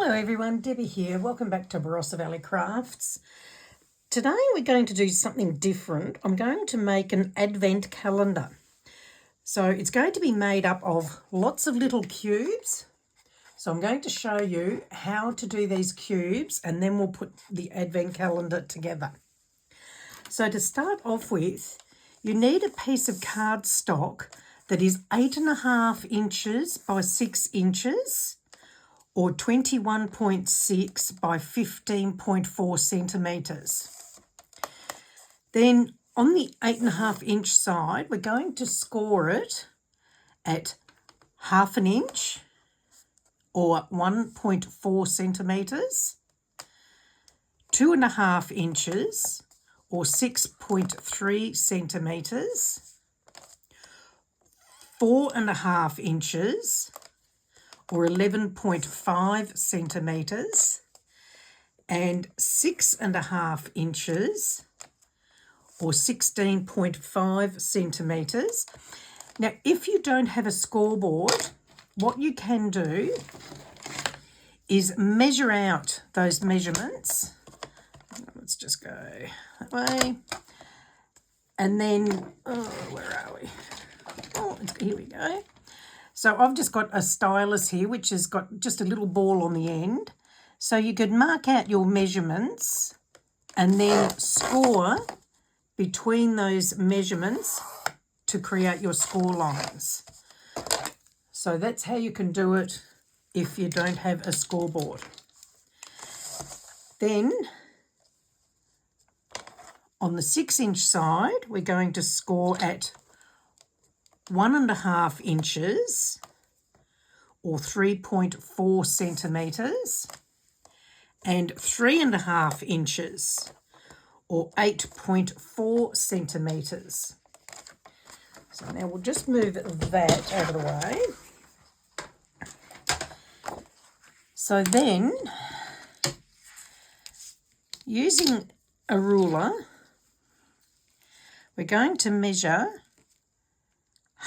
Hello everyone, Debbie here. Welcome back to Barossa Valley Crafts. Today we're going to do something different. I'm going to make an advent calendar. So it's going to be made up of lots of little cubes. So I'm going to show you how to do these cubes and then we'll put the advent calendar together. So to start off with, you need a piece of cardstock that is 8.5 inches by 6 inches. Or 21.6 by 15.4 centimetres. Then on the 8.5 inch side, we're going to score it at 1/2 inch or 1.4 centimetres, 2.5 inches or 6.3 centimetres, 4.5 inches or 11.5 centimetres, and 6.5 inches or 16.5 centimetres. Now, if you don't have a scoreboard, what you can do is measure out those measurements. Let's just go that way. And then, where are we? Here we go. So I've just got a stylus here, which has got just a little ball on the end. So you could mark out your measurements and then score between those measurements to create your score lines. So that's how you can do it if you don't have a scoreboard. Then on the 6 inch side, we're going to score at 1.5 inches or 3.4 centimetres and 3.5 inches or 8.4 centimetres. So now we'll just move that out of the way. So then, using a ruler, we're going to measure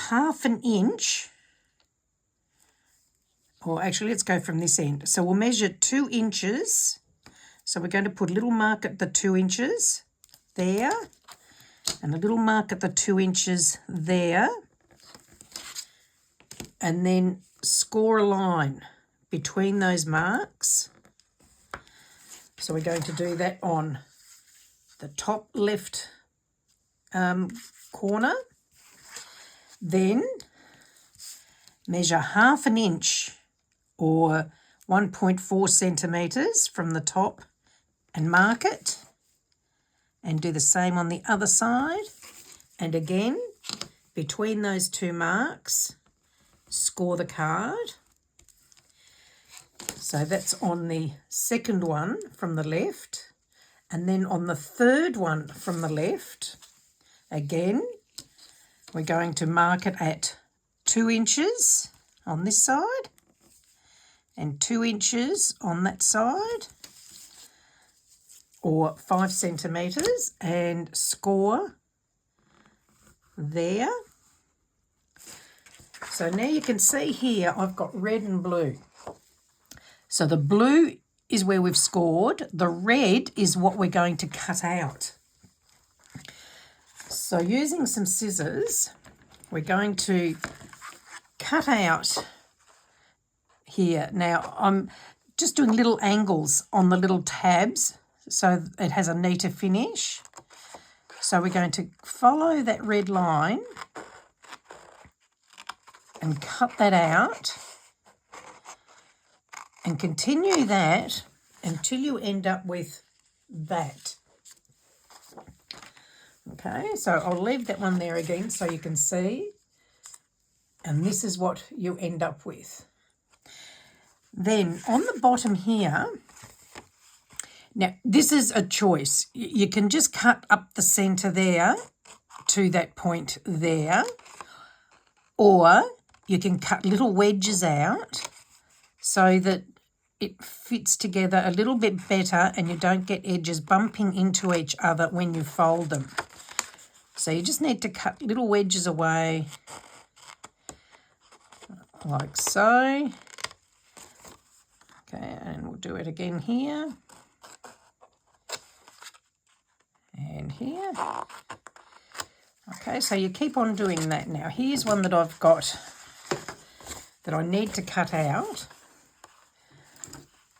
1/2 inch, or actually let's go from this end. So we'll measure 2 inches. So we're going to put a little mark at the 2 inches there and a little mark at the 2 inches there, and then score a line between those marks. So we're going to do that on the top left corner. Then measure 1/2 inch or 1.4 centimetres from the top and mark it, and do the same on the other side, and again between those two marks score the card. So that's on the second one from the left, and then on the third one from the left, again we're going to mark it at 2 inches on this side and 2 inches on that side, or 5 centimetres, and score there. So now you can see here I've got red and blue. So the blue is where we've scored. The red is what we're going to cut out. So using some scissors, we're going to cut out here. Now I'm just doing little angles on the little tabs so it has a neater finish. So we're going to follow that red line and cut that out and continue that until you end up with that. Okay, so I'll leave that one there again so you can see. And this is what you end up with. Then on the bottom here, now this is a choice. You can just cut up the centre there to that point there, or you can cut little wedges out so that it fits together a little bit better and you don't get edges bumping into each other when you fold them. So you just need to cut little wedges away like so. Okay, and we'll do it again here and here. Okay, so you keep on doing that. Now here's one that I've got that I need to cut out.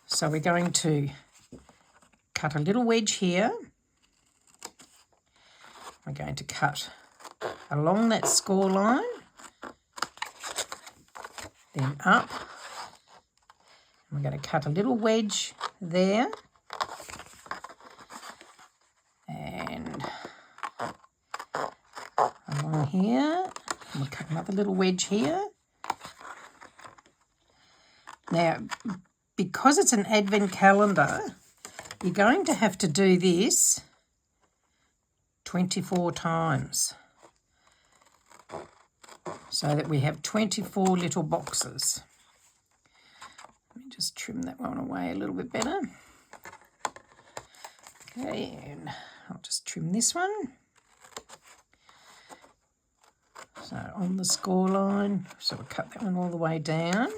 So we're going to cut a little wedge here. We're going to cut along that score line, then up. We're going to cut a little wedge there and along here. And we'll cut another little wedge here. Now, because it's an advent calendar, you're going to have to do this 24 times so that we have 24 little boxes. Let me just trim that one away a little bit better. Okay, and I'll just trim this one. So on the score line, so we'll cut that one all the way down.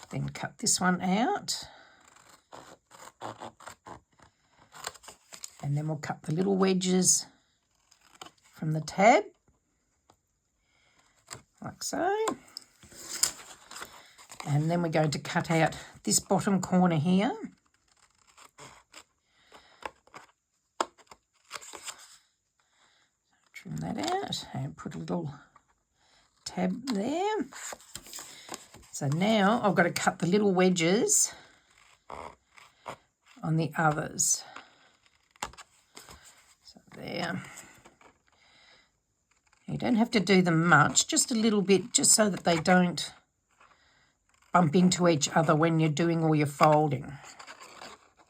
Then cut this one out. And then we'll cut the little wedges from the tab, like so. And then we're going to cut out this bottom corner here. Trim that out and put a little tab there. So now I've got to cut the little wedges on the others. So there. You don't have to do them much, just a little bit, just so that they don't bump into each other when you're doing all your folding.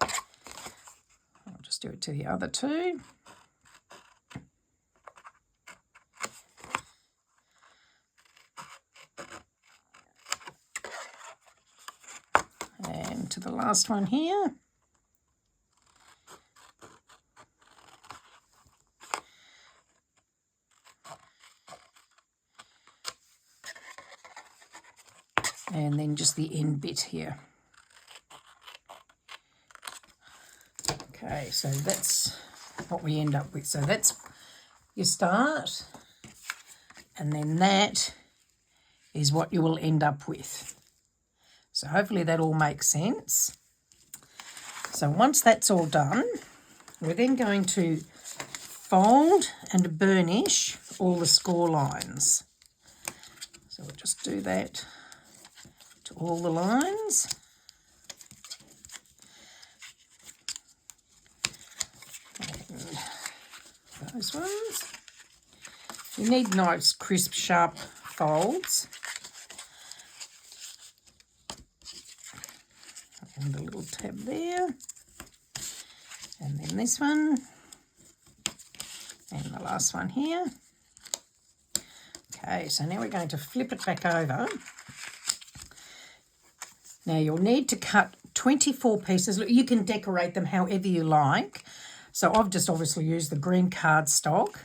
I'll just do it to the other two. And to the last one here. And then just the end bit here. Okay, so that's what we end up with. So that's your start, and then that is what you will end up with. So hopefully that all makes sense. So once that's all done, we're then going to fold and burnish all the score lines. So we'll just do that to all the lines. And those ones. You need nice, crisp, sharp folds. And a little tab there. And then this one. And the last one here. Okay, so now we're going to flip it back over. Now you'll need to cut 24 pieces. You can decorate them however you like. So I've just obviously used the green cardstock,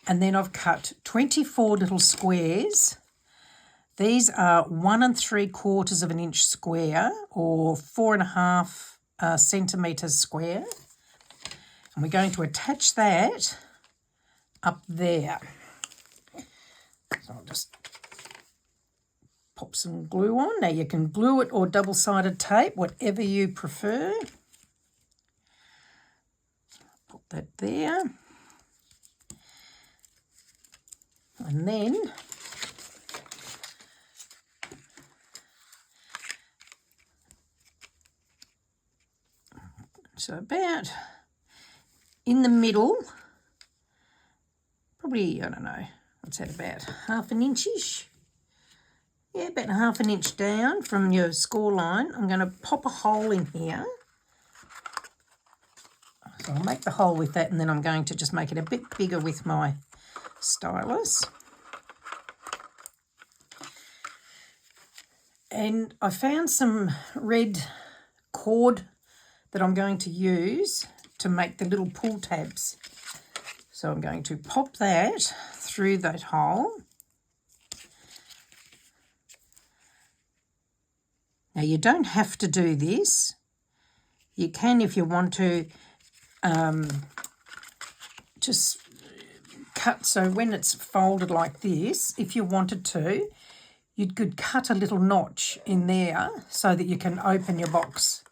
and then I've cut 24 little squares. These are 1 3/4 of an inch square, or 4.5 centimetres square. And we're going to attach that up there. So I'll just pop some glue on. Now you can glue it or double-sided tape, whatever you prefer. Put that there. And then so about in the middle, probably, I don't know, what's that, about 1/2 inch-ish? Yeah, about 1/2 inch down from your score line. I'm going to pop a hole in here. So I'll make the hole with that, and then I'm going to just make it a bit bigger with my stylus. And I found some red cord that I'm going to use to make the little pull tabs. So I'm going to pop that through that hole. Now you don't have to do this. You can if you want to just cut, so when it's folded like this, if you wanted to, you could cut a little notch in there so that you can open your box,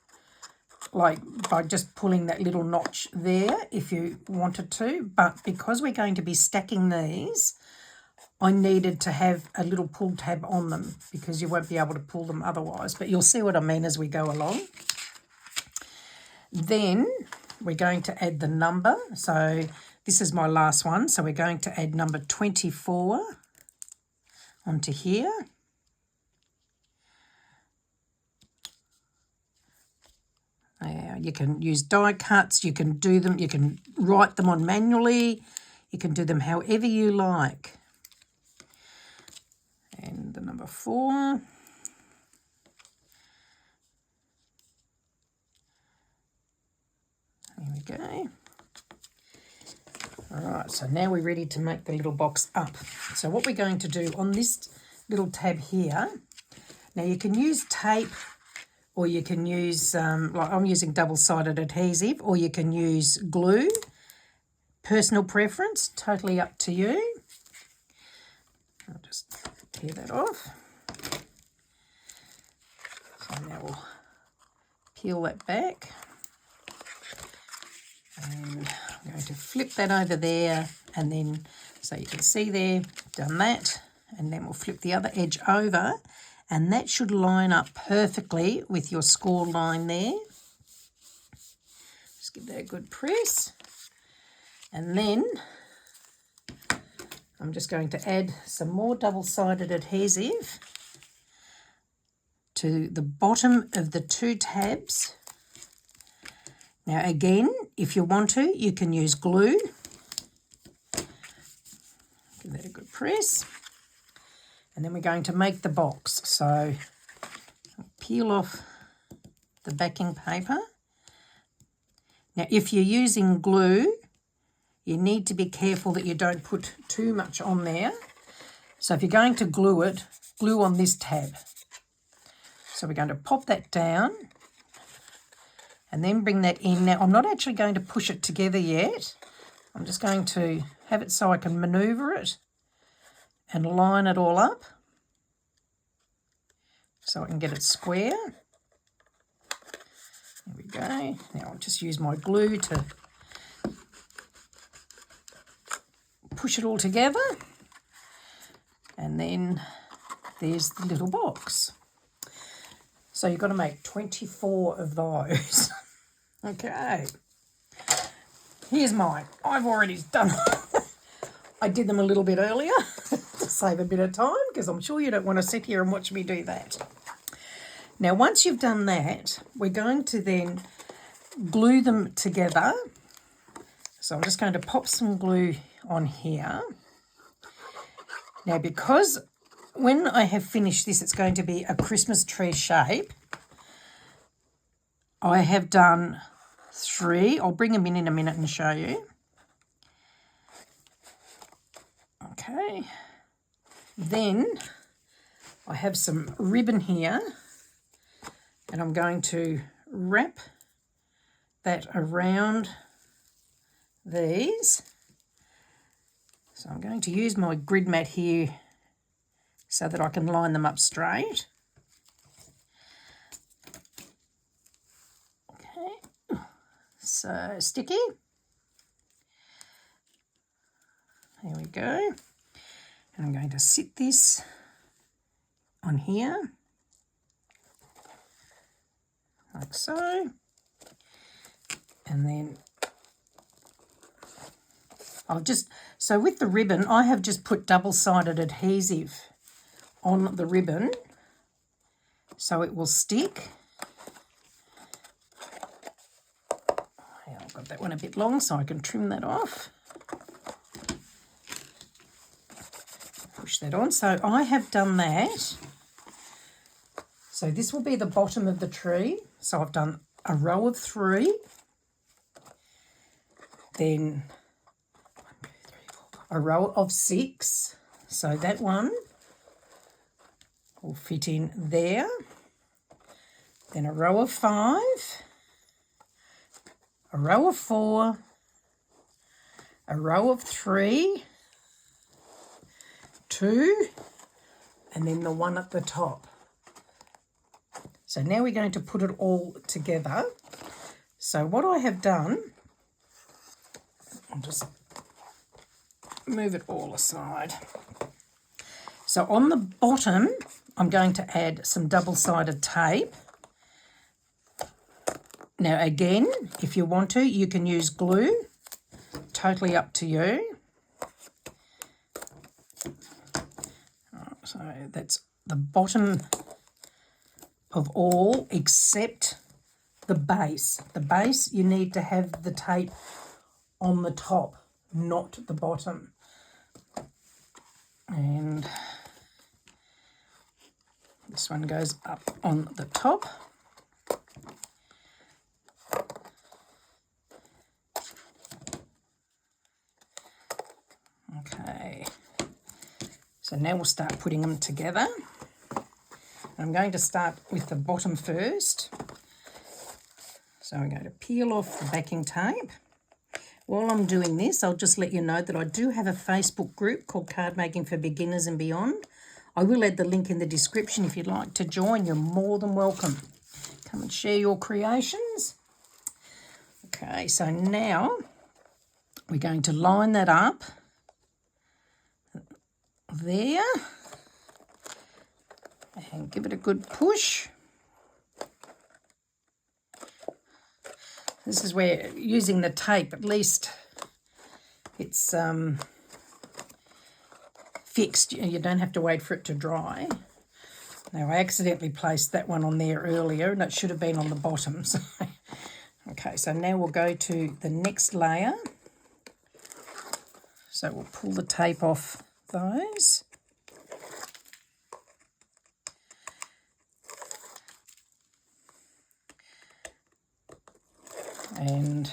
like by just pulling that little notch there if you wanted to. But because we're going to be stacking these, I needed to have a little pull tab on them because you won't be able to pull them otherwise. But you'll see what I mean as we go along. Then we're going to add the number. So this is my last one. So we're going to add number 24 onto here. You can use die cuts, you can do them, you can write them on manually, you can do them however you like. And the number 4. There we go. All right, so now we're ready to make the little box up. So what we're going to do on this little tab here, now you can use tape, or you can use, like I'm using double-sided adhesive, or you can use glue. Personal preference, totally up to you. I'll just tear that off. So now we'll peel that back. And I'm going to flip that over there, and then, so you can see there, done that. And then we'll flip the other edge over. And that should line up perfectly with your score line there. Just give that a good press. And then I'm just going to add some more double-sided adhesive to the bottom of the 2 tabs. Now again, if you want to, you can use glue. Give that a good press. And then we're going to make the box. So I'll peel off the backing paper. Now, if you're using glue, you need to be careful that you don't put too much on there. So if you're going to glue it, glue on this tab. So we're going to pop that down and then bring that in. Now, I'm not actually going to push it together yet. I'm just going to have it so I can manoeuvre it and line it all up so I can get it square. There we go. Now I'll just use my glue to push it all together. And then there's the little box. So you've got to make 24 of those. Okay. Here's mine. I've already done I did them a little bit earlier to save a bit of time, because I'm sure you don't want to sit here and watch me do that. Now, once you've done that, we're going to then glue them together. So I'm just going to pop some glue on here. Now, because when I have finished this, it's going to be a Christmas tree shape, I have done 3. I'll bring them in a minute and show you. Okay, then I have some ribbon here, and I'm going to wrap that around these. So I'm going to use my grid mat here so that I can line them up straight. Okay, so sticky. There we go. And I'm going to sit this on here, like so. And then so with the ribbon, I have just put double-sided adhesive on the ribbon so it will stick. I've got that one a bit long, so I can trim that off. Push that on. So I have done that. So this will be the bottom of the tree. So I've done a row of 3. Then a row of 6. So that one will fit in there. then a row of 5, a row of 4, a row of 3, 2, and then the one at the top. So now we're going to put it all together. So what I have done, I'll just move it all aside. So on the bottom, I'm going to add some double-sided tape. Now again, if you want to, you can use glue. Totally up to you. So that's the bottom of all except the base. The base, you need to have the tape on the top, not the bottom. And this one goes up on the top. Okay, so now we'll start putting them together. I'm going to start with the bottom first. So I'm going to peel off the backing tape. While I'm doing this, I'll just let you know that I do have a Facebook group called Card Making for Beginners and Beyond. I will add the link in the description if you'd like to join. You're more than welcome. Come and share your creations. Okay, so now we're going to line that up there and give it a good push. This is where using the tape, at least it's fixed. You don't have to wait for it to dry. Now I accidentally placed that one on there earlier and it should have been on the bottom. So, okay, so now we'll go to the next layer. So we'll pull the tape off those. And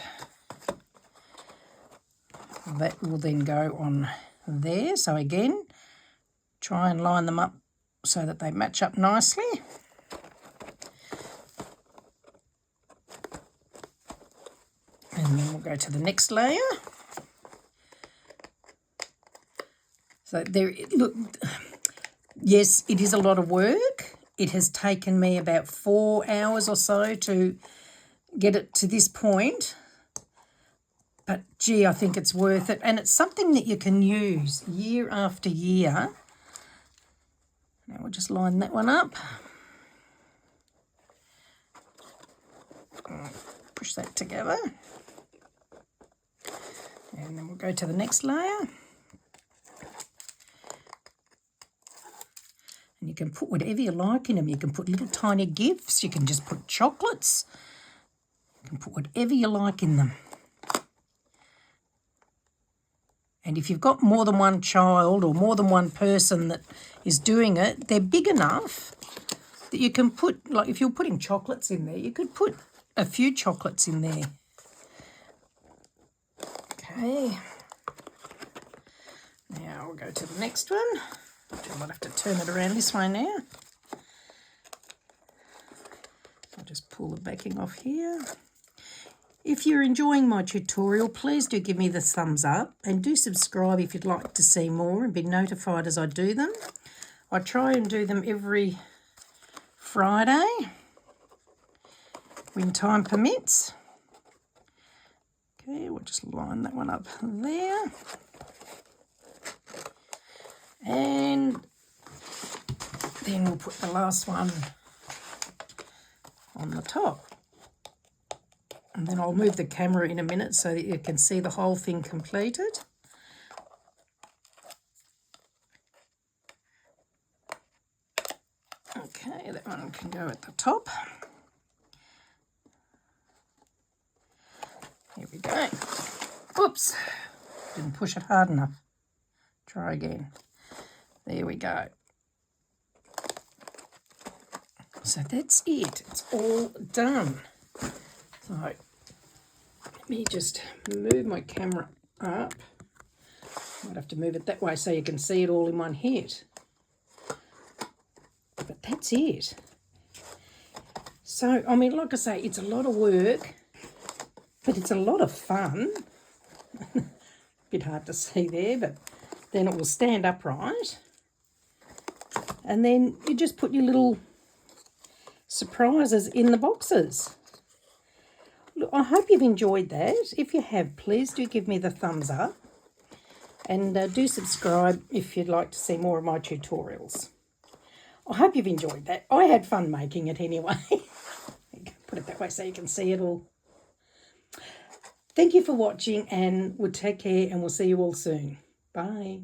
that will then go on there. So again, try and line them up so that they match up nicely. And then we'll go to the next layer. So there, look, yes, it is a lot of work. It has taken me about 4 hours or so to get it to this point. But gee, I think it's worth it. And it's something that you can use year after year. Now we'll just line that one up. Push that together. And then we'll go to the next layer. And you can put whatever you like in them. You can put little tiny gifts. You can just put chocolates. You can put whatever you like in them. And if you've got more than one child or more than one person that is doing it, they're big enough that you can put, like if you're putting chocolates in there, you could put a few chocolates in there. Okay. Now we'll go to the next one. I might have to turn it around this way now. I'll just pull the backing off here. If you're enjoying my tutorial, please do give me the thumbs up and do subscribe if you'd like to see more and be notified as I do them. I try and do them every Friday when time permits. Okay, we'll just line that one up there. And then we'll put the last one on the top. And then I'll move the camera in a minute so that you can see the whole thing completed. Okay, that one can go at the top. Here we go. Oops, didn't push it hard enough. Try again. There we go. So that's it. It's all done. So let me just move my camera up. Might have to move it that way so you can see it all in one hit. But that's it. So, I mean, like I say, it's a lot of work, but it's a lot of fun. Bit hard to see there, but then it will stand upright. And then you just put your little surprises in the boxes. Look, I hope you've enjoyed that. If you have, please do give me the thumbs up. And do subscribe if you'd like to see more of my tutorials. I hope you've enjoyed that. I had fun making it anyway. Put it that way so you can see it all. Thank you for watching, and we'll take care, and we'll see you all soon. Bye.